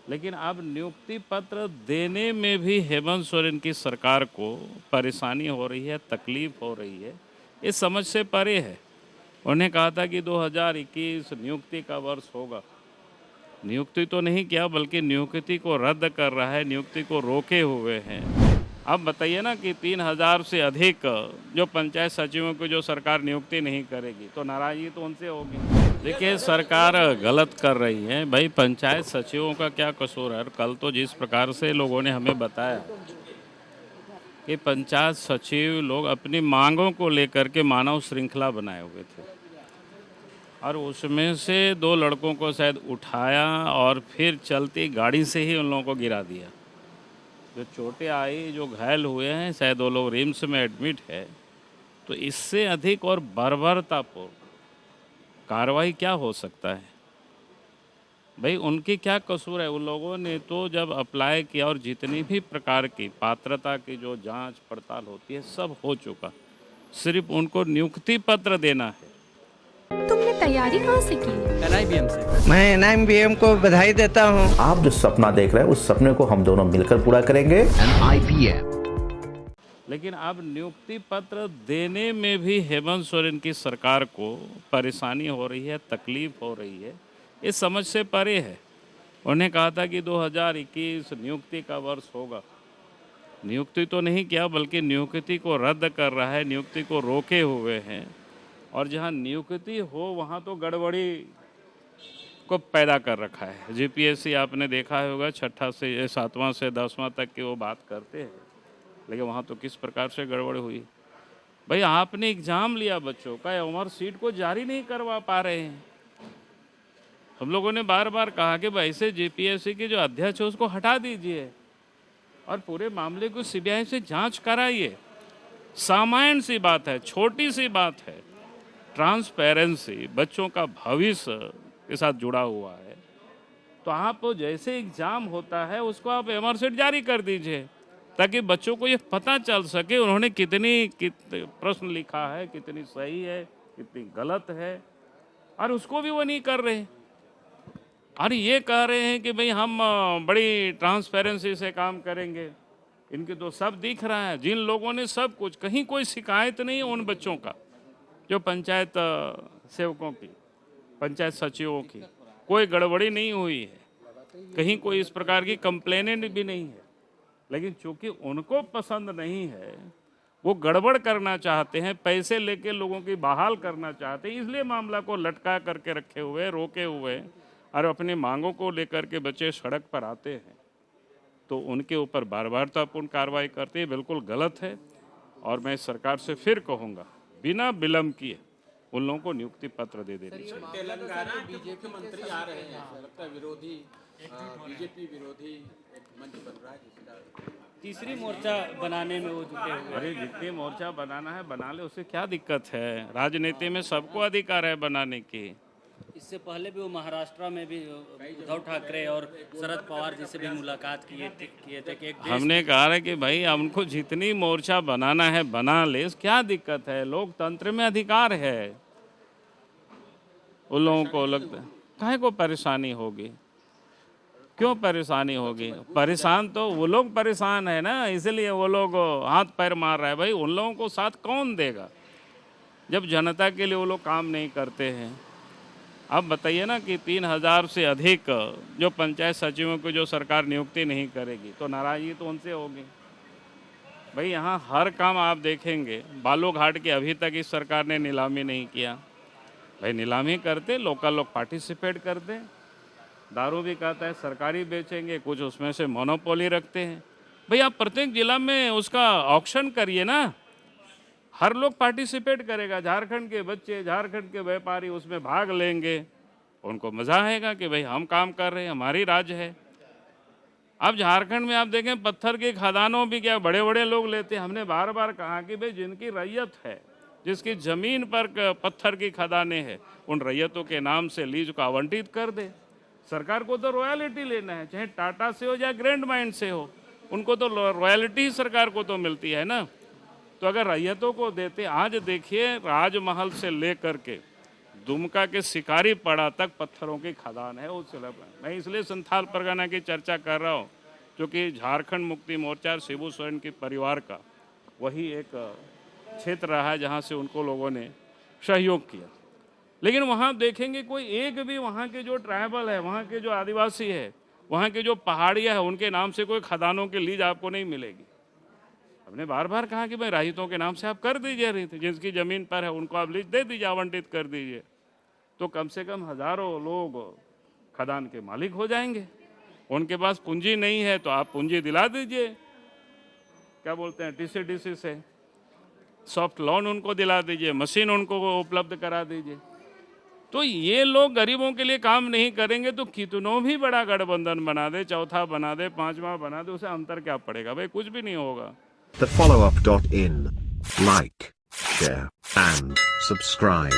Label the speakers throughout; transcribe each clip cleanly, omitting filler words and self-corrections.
Speaker 1: लेकिन अब नियुक्ति पत्र देने में भी हेमंत सोरेन की सरकार को परेशानी हो रही है, तकलीफ हो रही है। ये समझ से परे है। उन्हें कहा था कि 2021 नियुक्ति का वर्ष होगा। नियुक्ति तो नहीं किया, बल्कि नियुक्ति को रद्द कर रहा है, नियुक्ति को रोके हुए हैं। अब बताइए ना कि 3000 से अधिक जो पंचायत सचिवों की जो सरकार नियुक्ति नहीं करेगी तो नाराजगी तो उनसे होगी। देखिए, सरकार गलत कर रही है भाई। पंचायत सचिवों का क्या कसूर है? कल तो जिस प्रकार से लोगों ने हमें बताया कि पंचायत सचिव लोग अपनी मांगों को लेकर के मानव श्रृंखला बनाए हुए थे और उसमें से 2 लड़कों को शायद उठाया और फिर चलती गाड़ी से ही उन लोगों को गिरा दिया। जो चोटें आई, जो घायल हुए हैं, शायद वो लोग रिम्स में एडमिट है। तो इससे अधिक और बर्बरतापूर्ण कार्रवाई क्या हो सकता है? भाई, उनकी क्या कसूर है? उन लोगों ने तो जब अप्लाई किया और जितनी भी प्रकार की पात्रता की जो जांच पड़ताल होती है सब हो चुका, सिर्फ उनको नियुक्ति पत्र देना है।
Speaker 2: तुमने तैयारी कहाँ से की?
Speaker 3: NIBM से।
Speaker 4: मैं NIBM को बधाई देता हूँ।
Speaker 5: आप जो सपना देख रहे हैं उस सपने को हम दोनों मिलकर पूरा करेंगे।
Speaker 3: NIBM।
Speaker 1: लेकिन अब नियुक्ति पत्र देने में भी हेमंत सोरेन की सरकार को परेशानी हो रही है, तकलीफ हो रही है। ये समझ से परे है। उन्हें कहा था कि 2021 नियुक्ति का वर्ष होगा। नियुक्ति तो नहीं किया, बल्कि नियुक्ति को रद्द कर रहा है, नियुक्ति को रोके हुए हैं। और जहां नियुक्ति हो वहां तो गड़बड़ी को पैदा कर रखा है। GPSC आपने देखा होगा, 6ठा से 7वां से 10वां तक की वो बात करते हैं, लेकिन वहाँ तो किस प्रकार से गड़बड़ हुई। भाई, आपने एग्ज़ाम लिया बच्चों का, उम्र सीट को जारी नहीं करवा पा रहे हैं। हम लोगों ने बार बार कहा कि भाई से GPSC के जो अध्यक्ष है उसको हटा दीजिए और पूरे मामले को CBI से जांच कराइए। सामान्य सी बात है, छोटी सी बात है। ट्रांसपेरेंसी बच्चों का भविष्य के साथ जुड़ा हुआ है। तो आप जैसे एग्ज़ाम होता है उसको आप एमआरशीट जारी कर दीजिए ताकि बच्चों को ये पता चल सके उन्होंने कितनी प्रश्न लिखा है, कितनी सही है, कितनी गलत है। और उसको भी वो नहीं कर रहे और ये कह रहे हैं कि भाई हम बड़ी ट्रांसपेरेंसी से काम करेंगे। इनके तो सब दिख रहा है। जिन लोगों ने सब कुछ, कहीं कोई शिकायत नहीं है उन बच्चों का, जो पंचायत सेवकों की, पंचायत सचिवों की कोई गड़बड़ी नहीं हुई है, कहीं कोई इस प्रकार की कंप्लेनेंट भी नहीं है। लेकिन चूंकि उनको पसंद नहीं है, वो गड़बड़ करना चाहते हैं, पैसे लेके लोगों की बहाल करना चाहते हैं, इसलिए मामला को लटका करके रखे हुए, रोके हुए और अपनी मांगों को लेकर के बच्चे सड़क पर आते हैं। तो उनके ऊपर बर्बरतापूर्ण कार्रवाई करते हैं, बिल्कुल गलत है। और मैं सरकार से फिर कहूँगा, बिना विलंब किए उन लोगों को नियुक्ति पत्र दे देनी चाहिए।
Speaker 6: तेलंगाना के मुख्यमंत्री आ रहे हैं, लगता है विरोधी बीजेपी विरोधी एक मंच बन रहा है जिसका
Speaker 3: तीसरी मोर्चा बनाने में वो जुटे हुए।
Speaker 1: अरे, जितनी मोर्चा बनाना है बना ले, उससे क्या दिक्कत है? राजनीति में सबको अधिकार है बनाने की।
Speaker 3: इससे पहले भी वो महाराष्ट्र में भी उद्धव ठाकरे और शरद पवार जी से भी मुलाकात किए थे कि एक देश
Speaker 1: हमने कहा है कि भाई हमको जितनी मोर्चा बनाना है बना ले, क्या दिक्कत है? लोकतंत्र में अधिकार है। उन लोगों को लगता है काहे को परेशानी होगी? क्यों परेशानी होगी? परेशान तो वो लोग परेशान है ना, इसलिए वो लोग हाथ पैर मार रहे हैं। भाई, उन लोगों को साथ कौन देगा जब जनता के लिए वो लोग काम नहीं करते हैं? अब बताइए ना कि 3000 से अधिक जो पंचायत सचिवों की जो सरकार नियुक्ति नहीं करेगी तो नाराजगी तो उनसे होगी। भाई, यहाँ हर काम आप देखेंगे। बालूघाट की अभी तक इस सरकार ने नीलामी नहीं किया। भाई, नीलामी करते, लोकल लोग पार्टिसिपेट करते। दारू भी कहता है सरकारी बेचेंगे, कुछ उसमें से मोनोपोली रखते हैं। भाई, आप प्रत्येक जिला में उसका ऑक्शन करिए ना, हर लोग पार्टिसिपेट करेगा। झारखंड के बच्चे, झारखंड के व्यापारी उसमें भाग लेंगे, उनको मज़ा आएगा कि भाई हम काम कर रहे हैं, हमारी राज्य है। अब झारखंड में आप देखें, पत्थर की खदानों भी क्या बड़े बड़े लोग लेते हैं। हमने बार बार कहा कि भाई जिनकी रैयत है, जिसकी ज़मीन पर पत्थर की खदानें हैं, उन रैयतों के नाम से लीज को आवंटित कर दे। सरकार को तो रॉयल्टी लेना है, चाहे टाटा से हो या ग्रैंड माइंड से हो, उनको तो रॉयल्टी ही सरकार को तो मिलती है ना। तो अगर रैयतों को देते, आज देखिए राजमहल से लेकर के दुमका के शिकारी पड़ा तक पत्थरों की खदान है उस इलाके में। मैं इसलिए संथाल परगना की चर्चा कर रहा हूँ क्योंकि झारखंड मुक्ति मोर्चा और शिबू सोरेन के परिवार का वही एक क्षेत्र रहा है जहाँ से उनको लोगों ने सहयोग किया। लेकिन वहाँ देखेंगे कोई एक भी वहाँ के जो ट्राइबल है, वहाँ के जो आदिवासी है, वहाँ के जो पहाड़िया है, उनके नाम से कोई खदानों की लीज आपको नहीं मिलेगी। हमने बार बार कहा कि भाई राहितों के नाम से आप कर दीजिए, रही थी जिसकी ज़मीन पर है उनको आप लीज दे दीजिए, आवंटित कर दीजिए, तो कम से कम हज़ारों लोग खदान के मालिक हो जाएंगे। उनके पास पूंजी नहीं है तो आप पूंजी दिला दीजिए, क्या बोलते हैं TCDC से सॉफ्ट लोन उनको दिला दीजिए, मशीन उनको उपलब्ध करा दीजिए। तो ये लोग गरीबों के लिए काम नहीं करेंगे तो कितनों भी बड़ा गठबंधन बना दे, चौथा बना दे, पांचवा बना दे, उसे अंतर क्या पड़ेगा भाई, कुछ भी नहीं होगा।
Speaker 7: TheFollowUp.in. Like, share, and subscribe.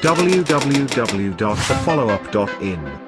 Speaker 7: www.thefollowup.in